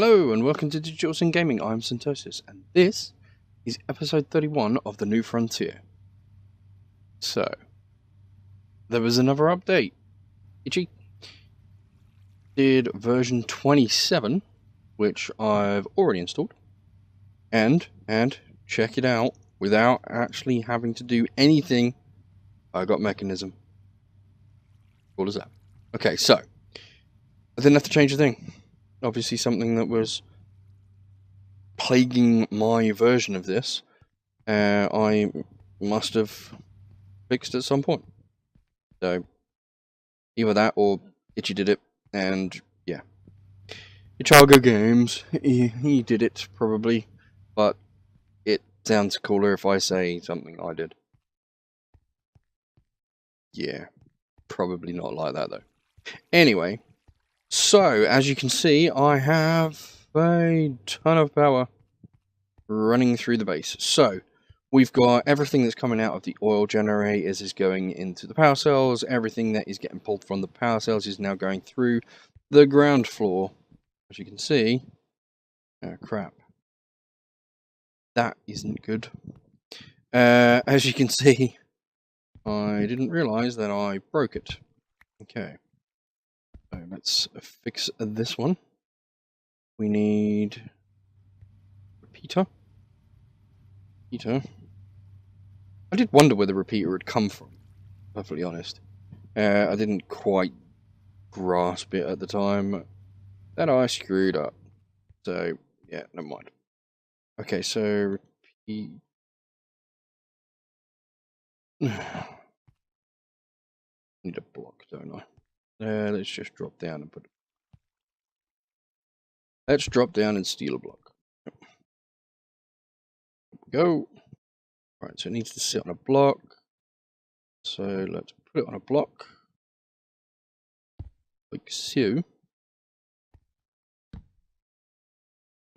Hello and welcome to digitalSyn Gaming. I'm Syntosis and this is episode 31 of the New Frontier. So, there was another update. Itchy did version 27, which I've already installed, and check it out, without actually having to do anything, I got Mechanism. Cool as that. Okay, so, I didn't have to change a thing. Obviously something that was plaguing my version of this, I must have fixed at some point. So, either that or Itchy did it, and yeah. Ichago Games, he did it probably, but it sounds cooler if I say something I did. Yeah, probably not like that though. Anyway, so as you can see, I have a ton of power running through the base. So, we've got everything that's coming out of the oil generators is going into the power cells. Everything that is getting pulled from the power cells is now going through the ground floor. As you can see, oh crap, that isn't good. As you can see, I didn't realize that I broke it. Okay, so let's fix this one. We need repeater. I did wonder where the repeater had come from, perfectly honest. I didn't quite grasp it at the time. That I screwed up. So, yeah, never mind. Okay, so repeat. Need a block, don't I? Let's just drop down and put it. Let's drop down and steal a block. There we go. Right, so it needs to sit on a block. So let's put it on a block. Like so.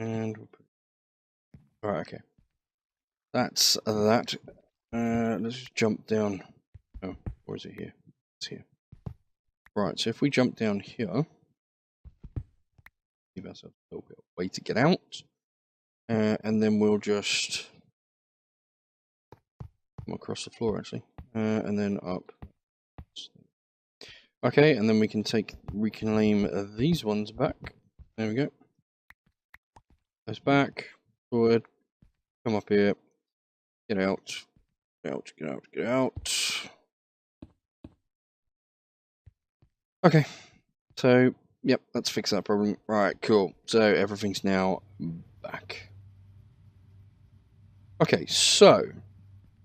And we'll put it. Right, okay. That's that. Let's just jump down. Oh, or is it here? It's here. Right, so if we jump down here, give ourselves a little bit of way to get out. And then we'll just come across the floor actually. And then up. Okay, and then we can reclaim these ones back. There we go. Goes back, forward, come up here, get out, get out, get out, get out. Okay, so, yep, let's fix that problem. Right, cool. So everything's now back. Okay, so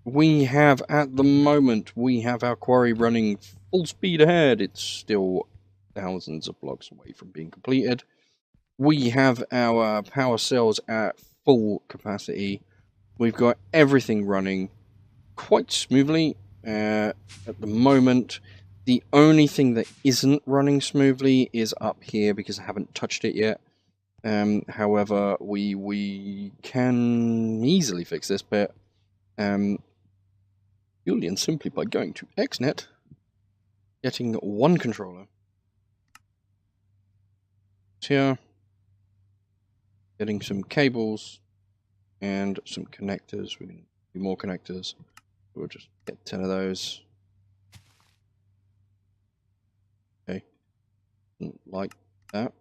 we have, at the moment, we have our quarry running full speed ahead. It's still thousands of blocks away from being completed. We have our power cells at full capacity. We've got everything running quite smoothly at the moment. The only thing that isn't running smoothly is up here because I haven't touched it yet. However, we can easily fix this bit. Purely and simply by going to XNet, getting one controller. Here, getting some cables and some connectors. We need more connectors. We'll just get 10 of those. Okay, like that.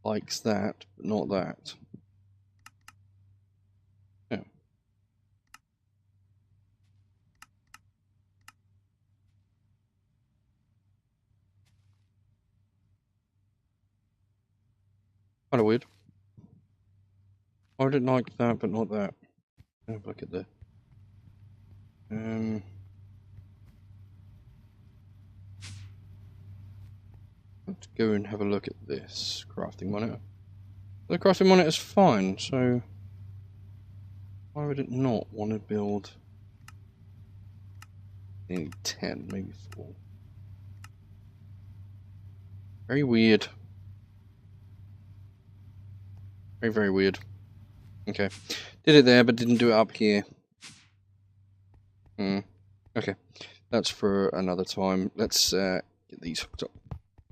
Likes that, but not that. Yeah. Kind of weird. I didn't like that, but not that. Have a look at the. Let's go and have a look at this crafting monitor. The crafting monitor is fine, so why would it not want to build? Maybe 10, maybe 4. Very weird. Very, very weird. Okay. Did it there, but didn't do it up here. Okay. that's for another time. Let's get these hooked up.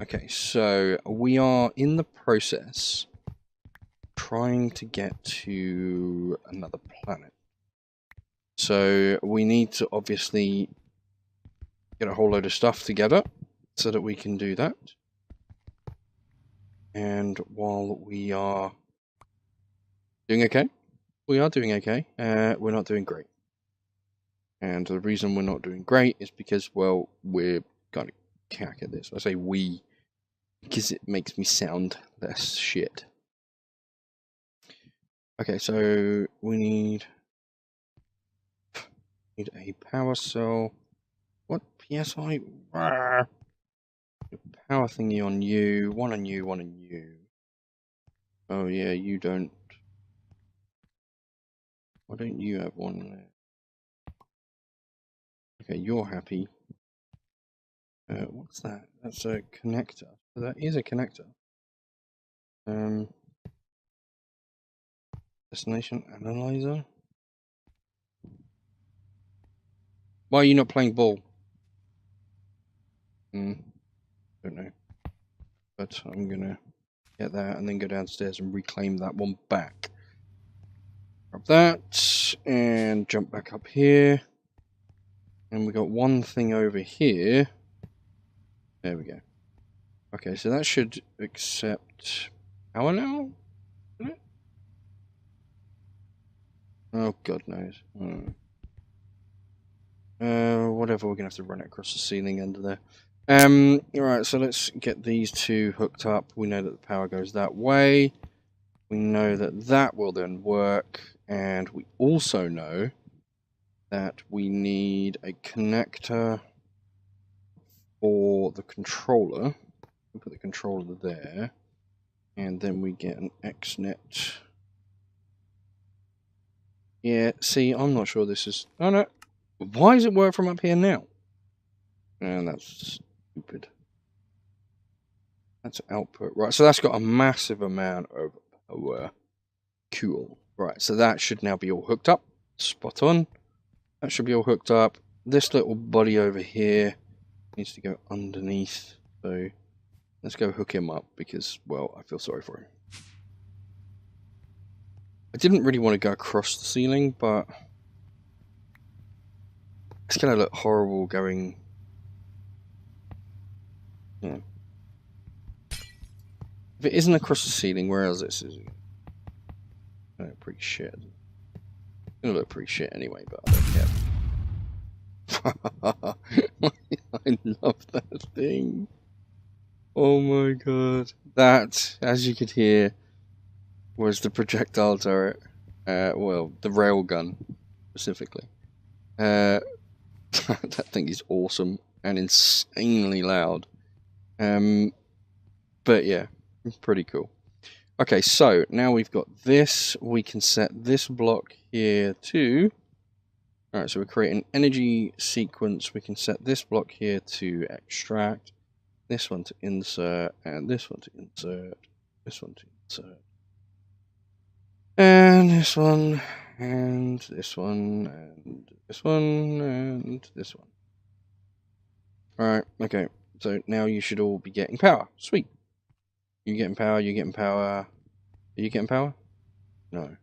Okay, so we are in the process trying to get to another planet. So we need to obviously get a whole load of stuff together so that we can do that. And while we are doing okay, we are doing okay. We're not doing great. And the reason we're not doing great is because, well, we're kind of cack at this. I say we because it makes me sound less shit. Okay, so we need a power cell. What PSI? Power thingy on you. One on you, one on you. Oh yeah, you don't. Why don't you have one there? Okay, you're happy. What's that? That's a connector. That is a connector. Destination analyzer. Why are you not playing ball? Don't know. But I'm gonna get that and then go downstairs and reclaim that one back. Grab that and jump back up here. And we got one thing over here. There we go. Okay, so that should accept power now? Oh, God knows. Whatever, we're gonna have to run it across the ceiling under there. Alright, so let's get these two hooked up. We know that the power goes that way. We know that that will then work. And we also know that we need a connector for the controller. We put the controller there. And then we get an XNet. Yeah, see, I'm not sure this is... Oh, no. Why does it work from up here now? And that's stupid. That's output. Right, so that's got a massive amount of power. Cool. Right, so that should now be all hooked up. Spot on. That should be all hooked up. This little body over here needs to go underneath. So let's go hook him up because, well, I feel sorry for him. I didn't really want to go across the ceiling, but it's going to look horrible going... Yeah. If it isn't across the ceiling, where else is it? Oh, pretty shit. It's going to look pretty shit anyway, but I don't care. I love that thing. Oh my god. That, as you could hear, was the projectile turret. Well, the railgun, specifically. That thing is awesome and insanely loud. But yeah, pretty cool. Okay, so now we've got this. We can set this block here to... Alright, so we're creating energy sequence. We can set this block here to extract, this one to insert, and this one to insert, this one to insert. And this one, and this one, and this one, and this one. Alright, okay. So now you should all be getting power. Sweet. You getting power, you getting power. Are you getting power? No.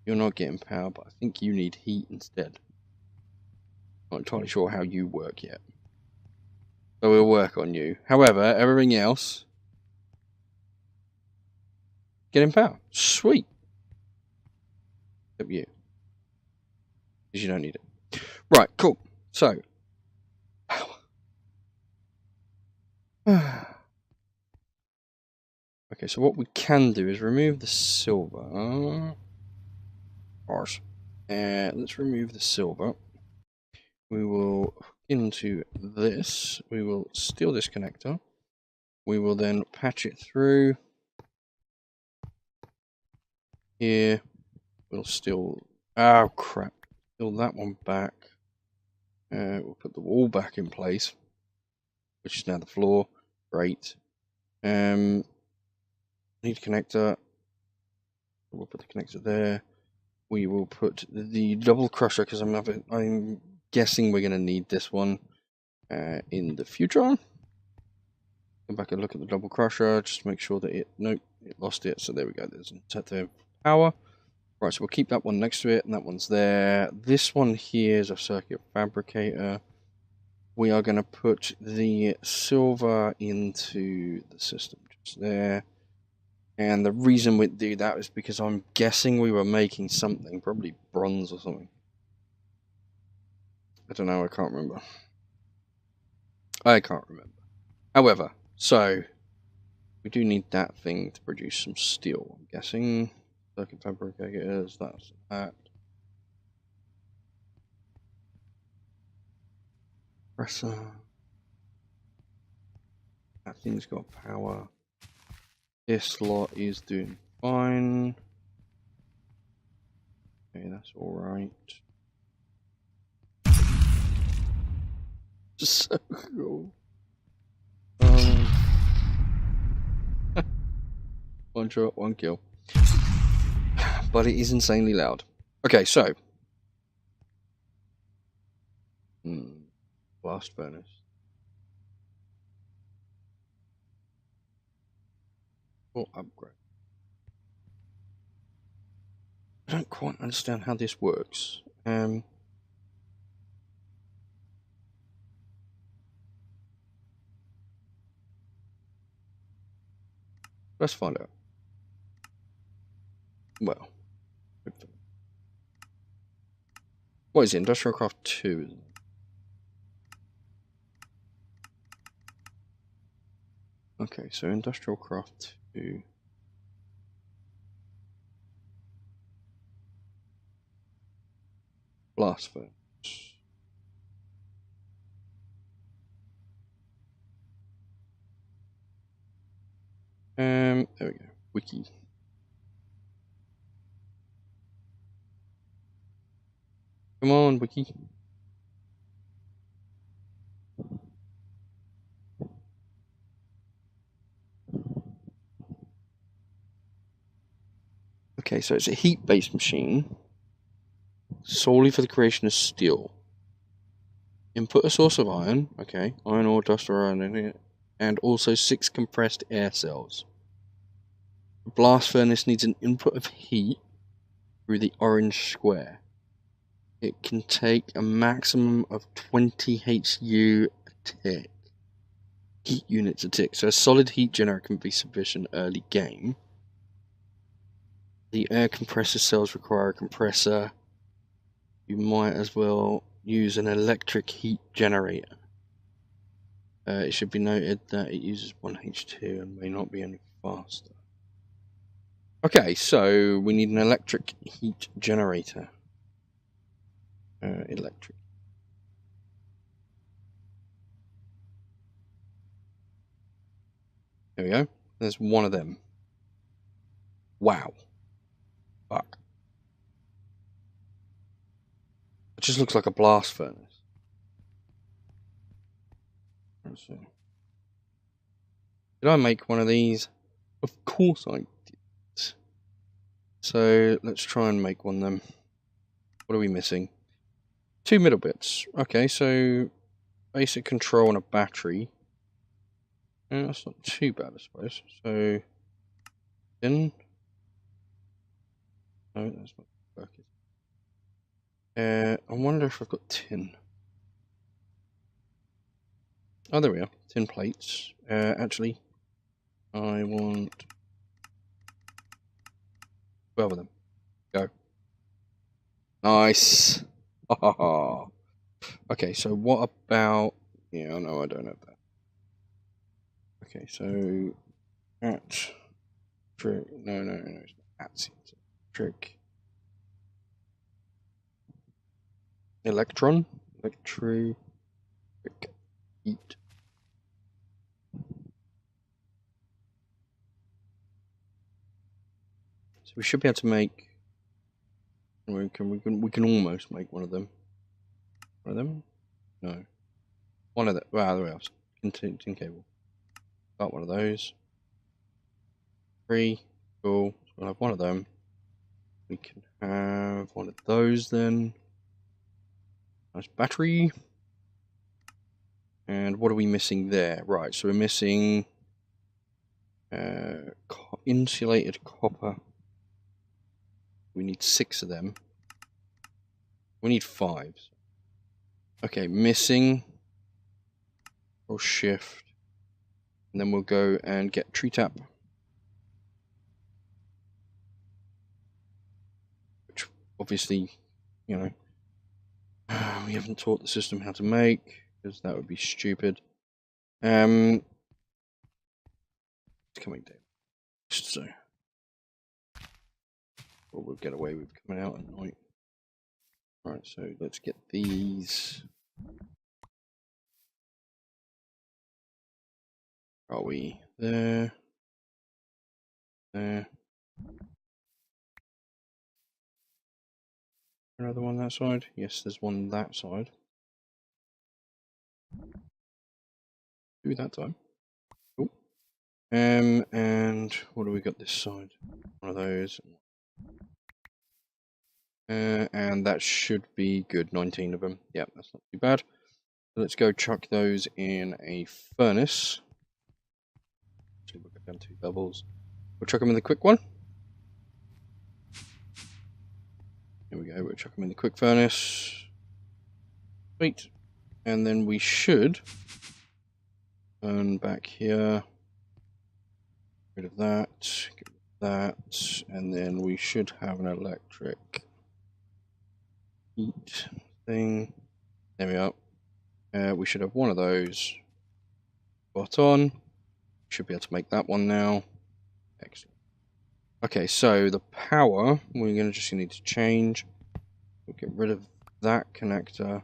You're not getting power, but I think you need heat instead. Not entirely sure how you work yet. So we'll work on you. However, everything else... Getting power. Sweet. Except you. Because you don't need it. Right, cool. So... Okay, so what we can do is remove the silver. Let's remove the silver. We will hook into this. We will steal this connector. We will then patch it through. Here. We'll steal... Oh, crap. Steal that one back. We'll put the wall back in place. Which is now the floor. Great. Need a connector. We'll put the connector there. We will put the double crusher because I'm guessing we're going to need this one in the future. Go back and look at the double crusher, just to make sure that it lost it. So there we go. There's incentive power. Right, so we'll keep that one next to it, and that one's there. This one here is a circuit fabricator. We are going to put the silver into the system just there. And the reason we do that is because I'm guessing we were making something, probably bronze or something. I don't know, I can't remember. However, so we do need that thing to produce some steel, I'm guessing. Circuit fabricators, that's that. Compressor. That thing's got power. This lot is doing fine. Okay, that's alright. So cool. One shot, one kill. But it is insanely loud. Okay, so. Blast furnace. Or upgrade. I don't quite understand how this works. Let's find out. Well, what is it? Industrial Craft 2, isn't it? Okay, so Industrial Craft 2. Blast furnace. There we go. Wiki. Come on, Wiki. Okay, so it's a heat-based machine solely for the creation of steel. Input a source of iron, okay, iron ore, dust or iron in it, and also 6 compressed air cells. The blast furnace needs an input of heat through the orange square. It can take a maximum of 20 HU a tick. Heat units a tick. So a solid heat generator can be sufficient early game. The air compressor cells require a compressor. You might as well use an electric heat generator. It should be noted that it uses 1 H2 and may not be any faster. Okay, so we need an electric heat generator. Electric. There we go. There's one of them. Wow. Fuck. It just looks like a blast furnace. Let's see. Did I make one of these? Of course I did. So let's try and make one then. What are we missing? 2 middle bits. Okay, so basic control and a battery. That's not too bad, I suppose. So tin. No, that's not working. I wonder if I've got tin. Oh, there we are. Tin plates. Actually, I want 12 of them. Go. Nice. Okay, so what about... Yeah, no, I don't have that. Okay, so... At... Trick... No, it's not at. Trick... Electron? Electric... Heat. So we should be able to make... We can almost make one of them. One of them? No. One of them. Well, there we are. Tin cable. Got one of those. 3. Cool. So we'll have one of them. We can have one of those then. Nice battery. And what are we missing there? Right, so we're missing insulated copper. We need 6 of them. We need 5. Okay, missing. We'll shift. And then we'll go and get tree tap. Which obviously, you know, we haven't taught the system how to make, because that would be stupid. It's coming down. So we'll get away with coming out at night. Alright, so let's get these. Are we there? There. Another one that side? Yes, there's one that side. 2 that time. Cool. And what do we got this side? One of those. And that should be good. 19 of them. Yeah, that's not too bad. So let's go chuck those in a furnace. Actually, we'll get down 2 doubles. We'll chuck them in the quick one. Here we go. We'll chuck them in the quick furnace. Sweet. And then we should turn back here. Get rid of that. Get rid of that. And then we should have an electric heat thing. There we are. We should have one of those. Spot on. Should be able to make that one now. Excellent. Okay, so the power, we're going to just need to change. We'll get rid of that connector.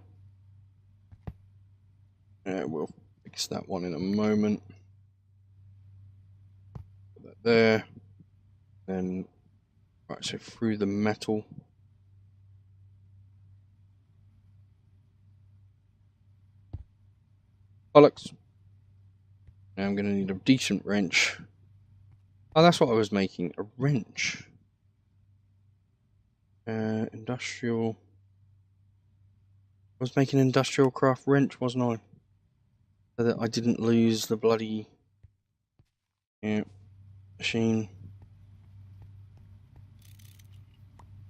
We'll fix that one in a moment. Put that there. Then, right, so through the metal. Bollocks. Now I'm going to need a decent wrench. Oh, that's what I was making, a wrench. Industrial. I was making an industrial craft wrench, wasn't I? So that I didn't lose the bloody machine.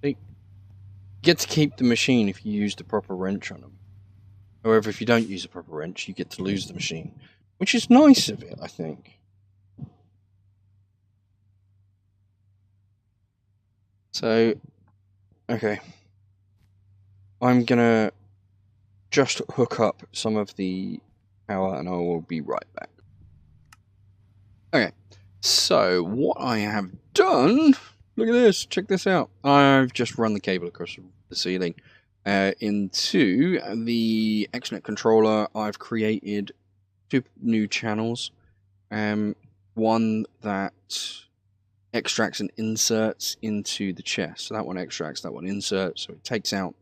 See? You get to keep the machine if you use the proper wrench on them. However, if you don't use a proper wrench, you get to lose the machine. Which is nice of it, I think. So, okay. I'm gonna just hook up some of the power and I will be right back. Okay, so what I have done, look at this, check this out. I've just run the cable across the ceiling into the XNet controller. I've created 2 new channels. One that extracts and inserts into the chest. So that one extracts, that one inserts. So it takes out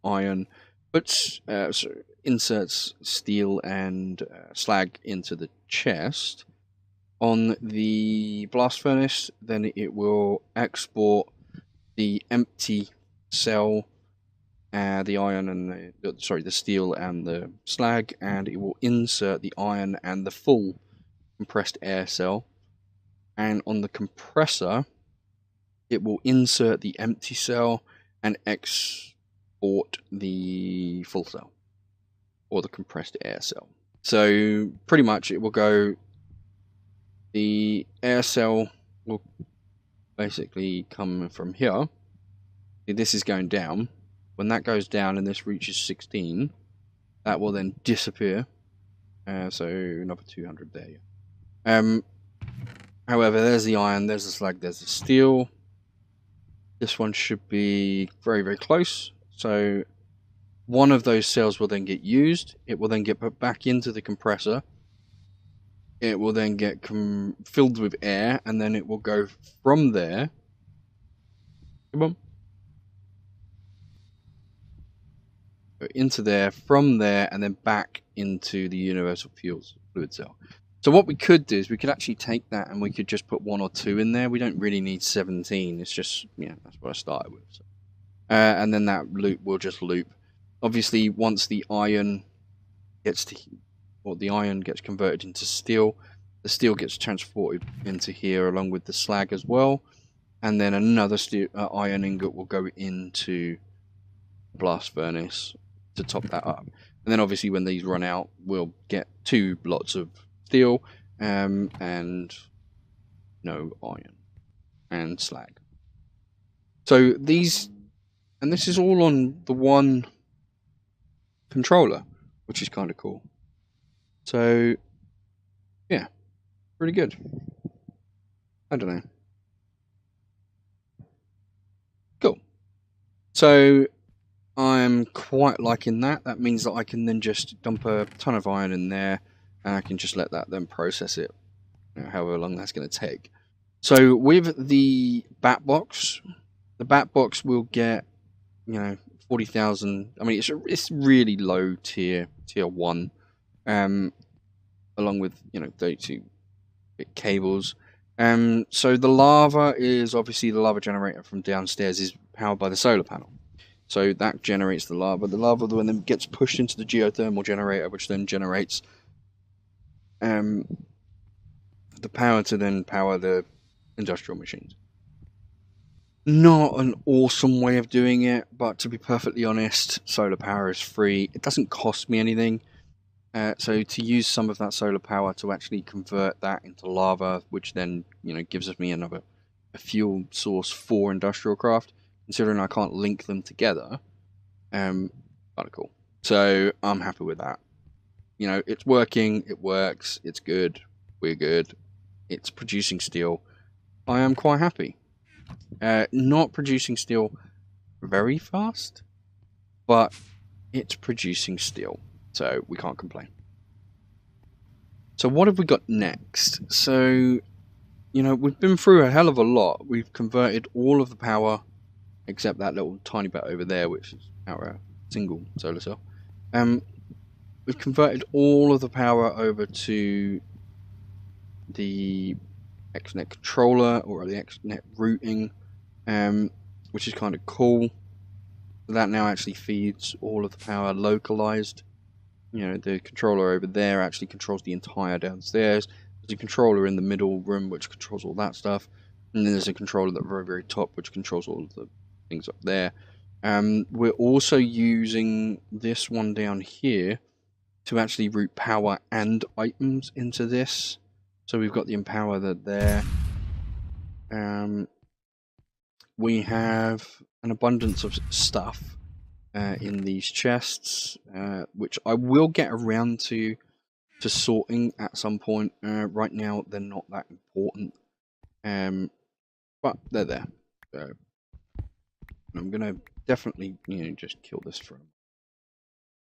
iron, but so inserts steel and slag into the chest. On the blast furnace, then it will export the empty cell, the iron and the steel and the slag, and it will insert the iron and the full compressed air cell. And on the compressor, it will insert the empty cell and export the full cell, or the compressed air cell. So pretty much it will go, the air cell will basically come from here. This is going down. When that goes down and this reaches 16, that will then disappear. So another 200 there. However, there's the iron, there's the slag, there's the steel. This one should be very, very close. So one of those cells will then get used. It will then get put back into the compressor. It will then get filled with air, and then it will go from there. Come on. Go into there, from there, and then back into the universal fluid cell. So what we could do is we could actually take that and we could just put 1 or 2 in there. We don't really need 17. It's just, yeah, that's what I started with. So. And then that loop will just loop. Obviously, once the iron gets converted into steel, the steel gets transported into here along with the slag as well, and then another iron ingot will go into the blast furnace to top that up. And then obviously when these run out, we'll get 2 lots of steel and no iron and slag. So this is all on the one controller, which is kind of cool. So yeah, pretty good. I don't know. Cool. So I'm quite liking that. That means that I can then just dump a ton of iron in there, and I can just let that then process it, however long that's going to take. So with the bat box, the bat box will get 40,000. I mean, it's really low tier 1, along with 32 bit cables. So the lava is obviously the lava generator from downstairs is powered by the solar panel. So that generates the lava. The lava then gets pushed into the geothermal generator, which then generates the power to then power the industrial machines. Not an awesome way of doing it, but to be perfectly honest, solar power is free. It doesn't cost me anything. So to use some of that solar power to actually convert that into lava, which then gives me a fuel source for industrial craft, considering I can't link them together, kind of cool. So I'm happy with that. It's working, it works, it's good, we're good, it's producing steel. I am quite happy. Not producing steel very fast, but it's producing steel, so we can't complain. So what have we got next? So, we've been through a hell of a lot. We've converted all of the power, except that little tiny bit over there, which is our single solar cell. We've converted all of the power over to the XNet controller, or the XNet routing, which is kind of cool. That now actually feeds all of the power localized. The controller over there actually controls the entire downstairs. There's a controller in the middle room which controls all that stuff, and then there's a controller at the very, very top which controls all of the things up there. We're also using this one down here to actually route power and items into this. So we've got the empower there. We have an abundance of stuff in these chests, which I will get around to sorting at some point. Right now, they're not that important, but they're there. So I'm gonna definitely, just kill this for.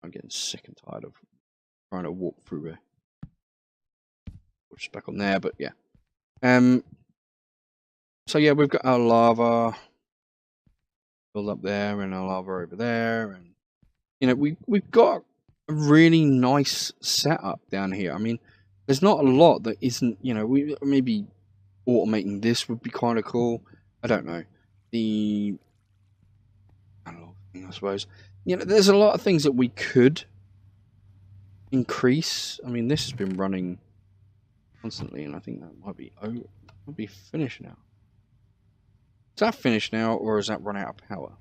I'm getting sick and tired of trying to walk through it. Which is back on there, but yeah. So yeah, we've got our lava build up there, and our lava over there, and we've got a really nice setup down here. I mean, there's not a lot that isn't, we maybe automating this would be kind of cool. I don't know. The analog thing, I suppose. There's a lot of things that we could increase. I mean, this has been running constantly, and I think that might be finished now. Is that finished now, or has that run out of power?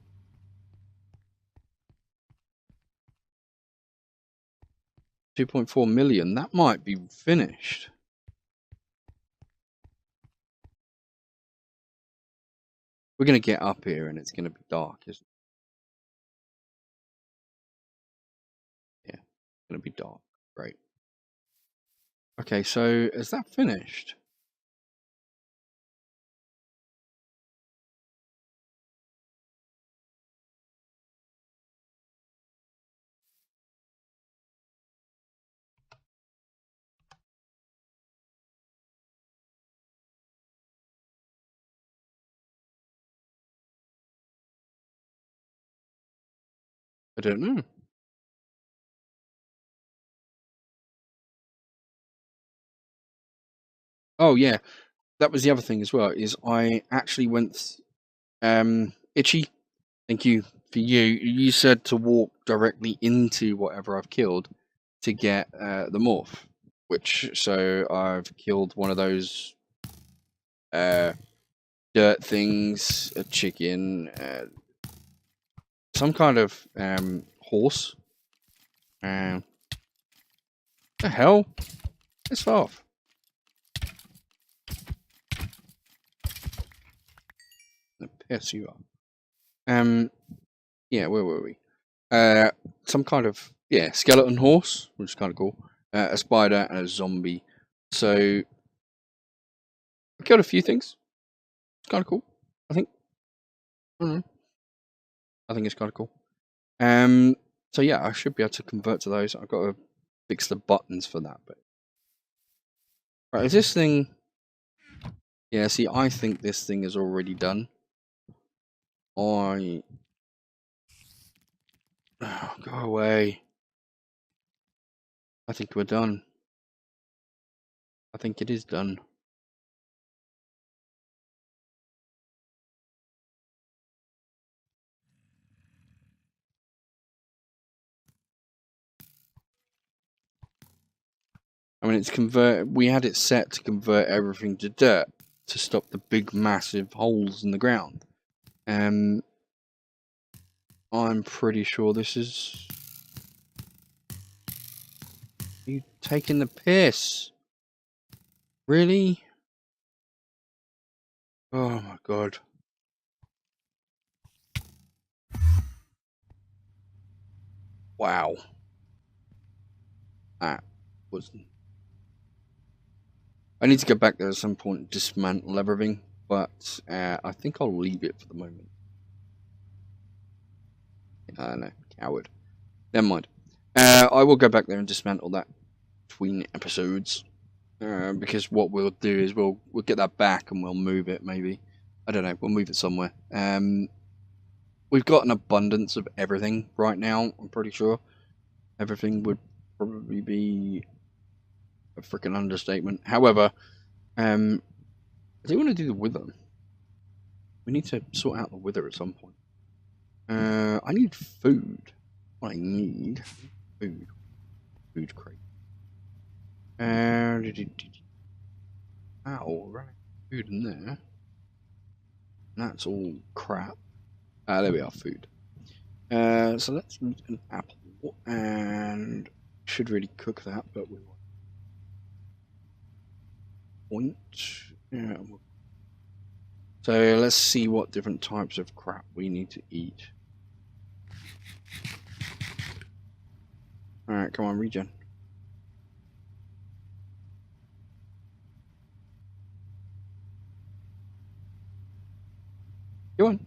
2.4 million. That might be finished. We're going to get up here and it's going to be dark, isn't it? Yeah, it's going to be dark. Great. Okay, so is that finished? I don't know. Oh yeah, that was the other thing as well. Is I actually went Itchy. Thank you for you, you said to walk directly into whatever I've killed to get the morph. So I've killed one of those dirt things, a chicken, some kind of horse. The hell? It's off. The piss you are. Yeah, where were we? Some kind of skeleton horse, which is kind of cool. A spider and a zombie. So I killed a few things. It's kind of cool. I think. I don't know. I think it's kind of cool. So yeah, I should be able to convert to those. I've got to fix the buttons for that. But right, is this thing? Yeah, see, I think this thing is already done. Oh, go away. I think we're done. I think it is done. I mean, it's we had it set to convert everything to dirt to stop the big, massive holes in the ground. I'm pretty sure this is. Are you taking the piss? Really? Oh my god. Wow. That was. I need to go back there at some point and dismantle everything, but I think I'll leave it for the moment. I don't know, coward. Never mind. I will go back there and dismantle that between episodes, because what we'll do is we'll get that back and we'll move it. Maybe, I don't know. We'll move it somewhere. We've got an abundance of everything right now. I'm pretty sure everything would probably be a freaking understatement. However, I do want to do the wither. We need to sort out the wither at some point. I need food. What I need food. Food crate. Ow, right. Food in there. That's all crap. There we are, food. So let's eat an apple, and should really cook that, but we want point. Yeah. So let's see what different types of crap we need to eat. Alright, come on, regen. Go on.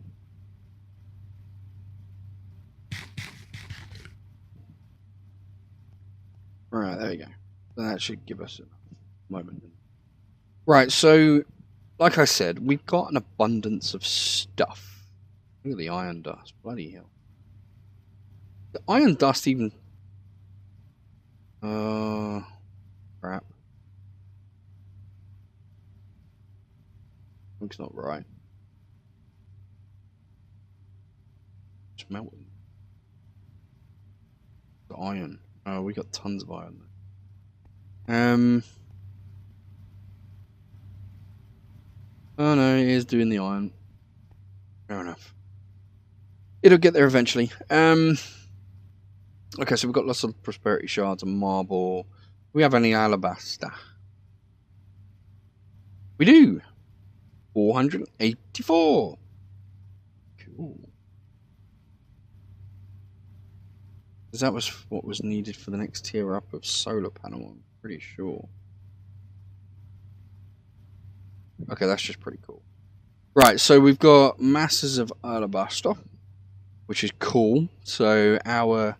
Right, there we go. That should give us a moment. Right, so like I said, we've got an abundance of stuff. Look at the iron dust. Bloody hell. The iron dust even... crap. Looks not right. It's melting. The iron. Oh, we got tons of iron there. Oh no, it is doing the iron. Fair enough. It'll get there eventually. Okay, so we've got lots of prosperity shards and marble. Do we have any alabaster? We do. 484. Cool. Because that was what was needed for the next tier up of solar panel, I'm pretty sure. Okay, that's just pretty cool. Right, so we've got masses of alabaster, which is cool. So our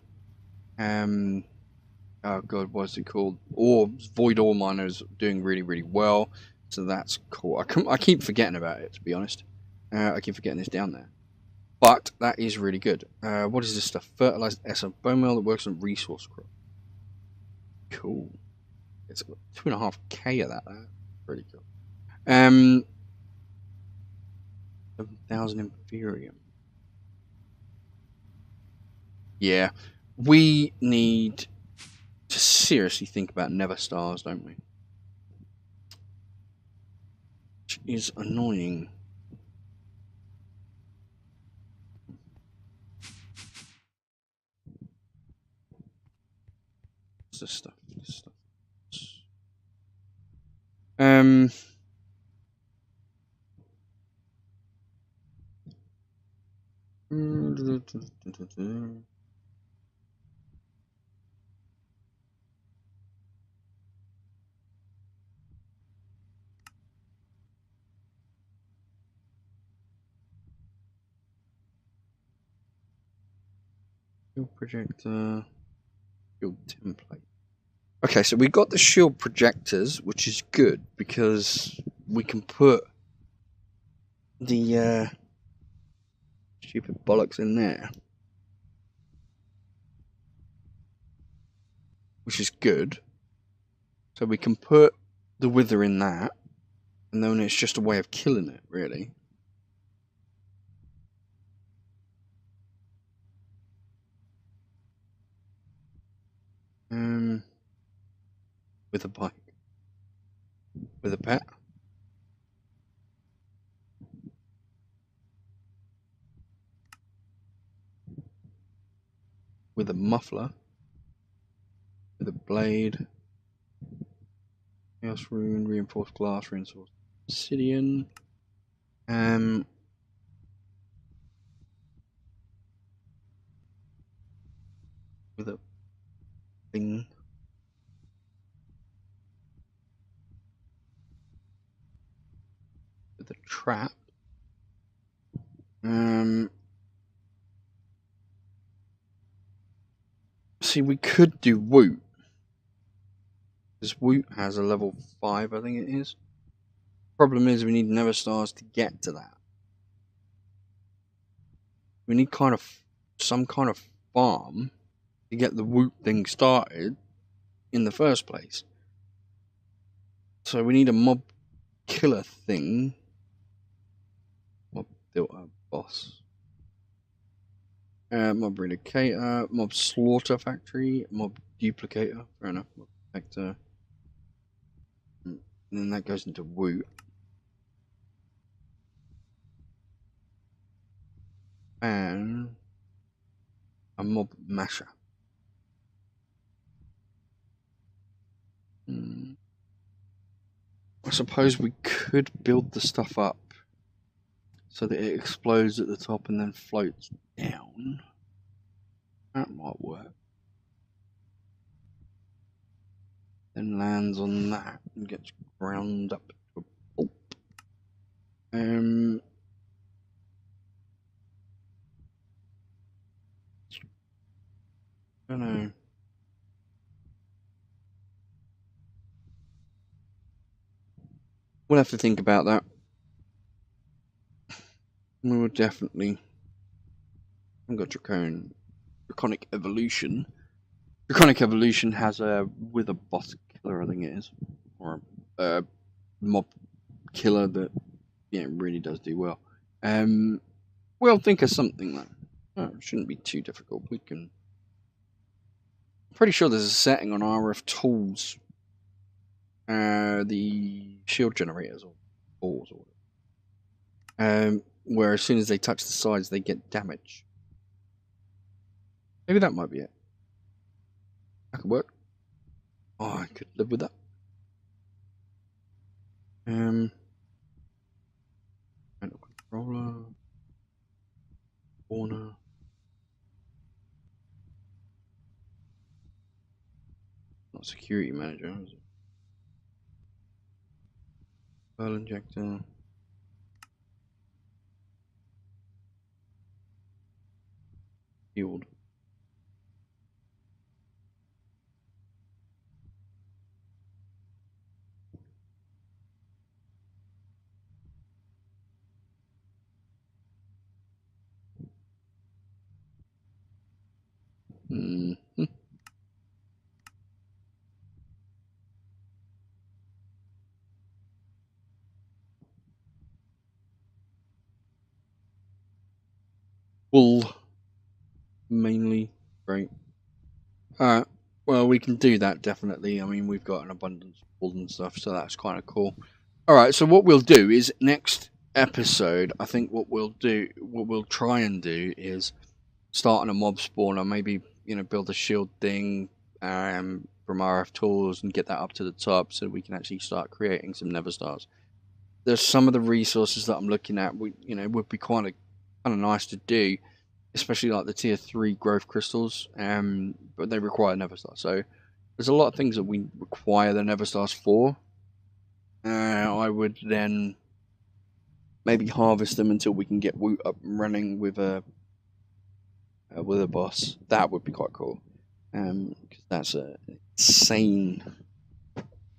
oh god, what's it called? Void ore miners doing really, really well. So that's cool. I keep forgetting about it, to be honest. I keep forgetting it's down there. But that is really good. What is this stuff? Fertilized essence bone meal that works on resource crop. Cool. It's got 2.5k of that. That's pretty cool. 7,000 Inferium. Yeah, we need to seriously think about never stars, don't we? Which is annoying. What's this stuff? This stuff. Shield projector, shield template. Okay, so we got the shield projectors, which is good because we can put the stupid bollocks in there, which is good. So we can put the wither in that, and then it's just a way of killing it, really. With a bike. With a pet. With a muffler. With a blade. Chaos rune, reinforced glass, reinforced obsidian. With a thing. With a trap. See, we could do Woot. Because Woot has a level 5, I think it is. Problem is, we need Never Stars to get to that. We need some kind of farm to get the Woot thing started in the first place. So we need a mob killer thing. Mob filter boss. Mob relocator, mob slaughter factory, mob duplicator. Fair enough. Mob vector. And then that goes into Woot. And a mob masher. I suppose we could build the stuff up so that it explodes at the top and then floats down. That might work. Then lands on that and gets ground up to a pulp. I don't know. We'll have to think about that. We will definitely. I've got Draconic Evolution. Draconic Evolution has a wither boss killer, I think it is, or a mob killer that really does do well. We'll think of something though. Oh, it shouldn't be too difficult. We can. I'm pretty sure there's a setting on RF tools. The shield generators or balls or whatever. Where as soon as they touch the sides, they get damage. Maybe that might be it. That could work. Oh, I could live with that. Mental controller. Corner. Not security manager, is it? Pearl injector. Healed. Wool. Mainly. Great. Alright, well, we can do that, definitely. I mean, we've got an abundance of wool and stuff, so that's kind of cool. Alright, so what we'll do is, next episode, I think what we'll try and do is start on a mob spawner, maybe, build a shield thing from RF tools and get that up to the top so we can actually start creating some nether stars. There's some of the resources that I'm looking at, would be kind of nice to do, especially like the tier 3 growth crystals, but they require nether stars. So there's a lot of things that we require the nether stars for. I would then maybe harvest them until we can get Woot up and running with a boss. That would be quite cool, because that's an insane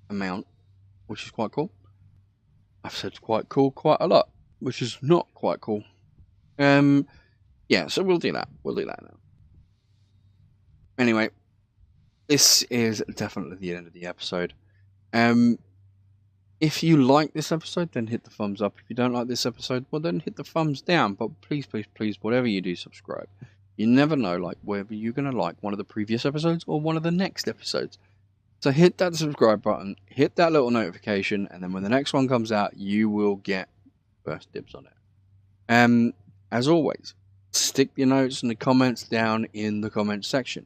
amount, which is quite cool. I've said quite cool quite a lot, which is not quite cool. Yeah, so we'll do that. We'll do that now. Anyway, this is definitely the end of the episode. If you like this episode, then hit the thumbs up. If you don't like this episode, well, then hit the thumbs down. But please, please, please, whatever you do, subscribe. You never know, like, whether you're going to like one of the previous episodes or one of the next episodes. So hit that subscribe button, hit that little notification, and then when the next one comes out, you will get first dibs on it. As always, stick your notes and the comments down in the comments section.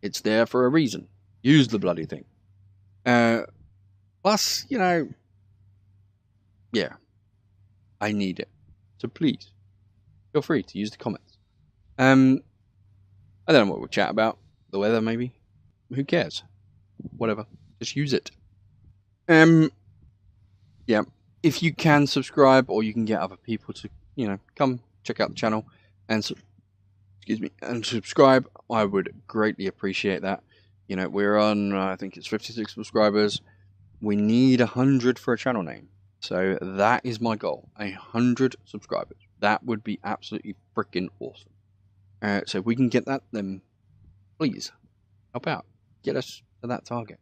It's there for a reason. Use the bloody thing. Plus, yeah, I need it. So please, feel free to use the comments. I don't know what we'll chat about. The weather, maybe. Who cares? Whatever. Just use it. Yeah. If you can subscribe, or you can get other people to, come check out the channel and and subscribe, I would greatly appreciate that. We're on, I think it's 56 subscribers. We need 100 for a channel name. So that is my goal. 100 subscribers. That would be absolutely freaking awesome. So if we can get that, then please help out. Get us to that target.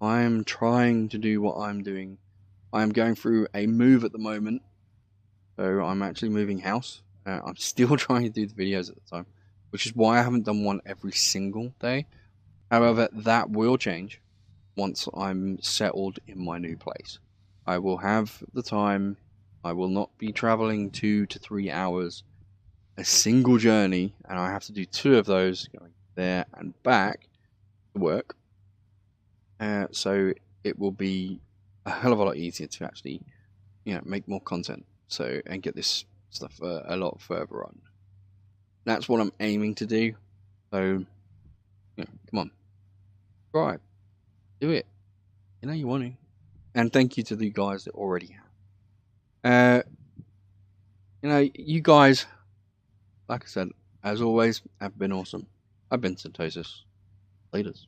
I'm trying to do what I'm doing. I'm going through a move at the moment. So I'm actually moving house. I'm still trying to do the videos at the time, which is why I haven't done one every single day. However, that will change once I'm settled in my new place. I will have the time. I will not be traveling 2 to 3 hours a single journey, and I have to do 2 of those going there and back to work. So it will be a hell of a lot easier to actually, make more content. So, and get this stuff a lot further on. That's what I'm aiming to do. So, come on, subscribe, do it. You want to. And thank you to the guys that already have. You guys, like I said, as always, have been awesome. I've been Syntosis. Laters.